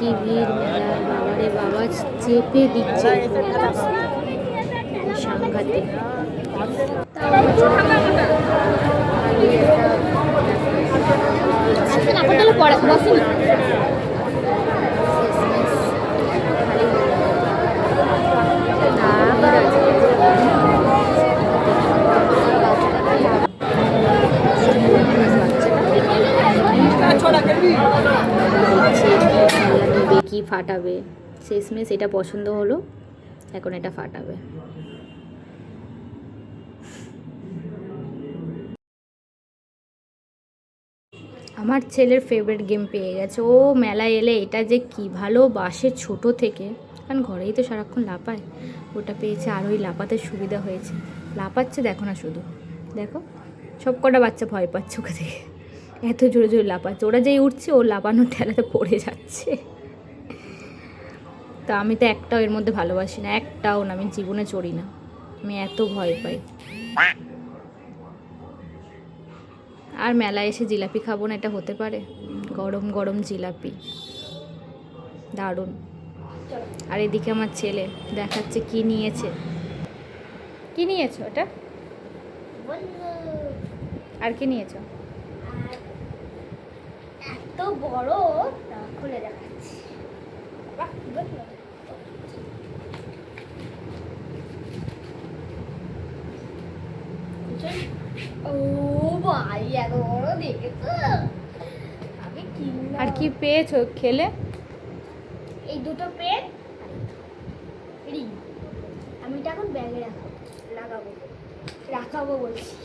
কি ভিড় মেলায়, বাবারে বাবা, চেপে দিচ্ছে সাংঘাতিক। কি ফাটাবে, শেষমেশ এটা পছন্দ হলো, এখন এটা ফাটাবে। আমার ছেলের ফেভারিট গেম পেয়ে গেছে, ও মেলায় এলে এটা যে কি ভালোবাসে ছোটো থেকে, কারণ ঘরেই তো সারাক্ষণ লাপায়, ওটা পেয়েছে আরোই লাপাতে সুবিধা হয়েছে। লাপাচ্ছে দেখো না, শুধু দেখো, সব কটা বাচ্চা ভয় পাচ্ছে ওকে থেকে, এত জোরে জোরে লাপাচ্ছে, ওরা যেই উঠছে ও লাপানোর ঠেলাতে পড়ে যাচ্ছে। তা আমি তো একটাও এর মধ্যে ভালোবাসি না, একটাও না, আমি জীবনে চড়ি না, আমি এত ভয় পাই। আর মেলায় এসে জিলাপি খাবো না, এটা হতে পারে? গরম গরম জিলাপি দারুণ। আর এদিকে আমার ছেলে দেখাচ্ছে কি নিয়েছে, কি নিয়েছো এটা, আর কি নিয়েছো? এত বড়, খুলে দেখাচ্ছি। ও ভাই, এত বড় দেখেছো? আমি কিনলাম। আর কি পেয়েছো খেলে? এই দুটো পেন, রিং। আমি এটা এখন ব্যাগে রাখাবো বলছি।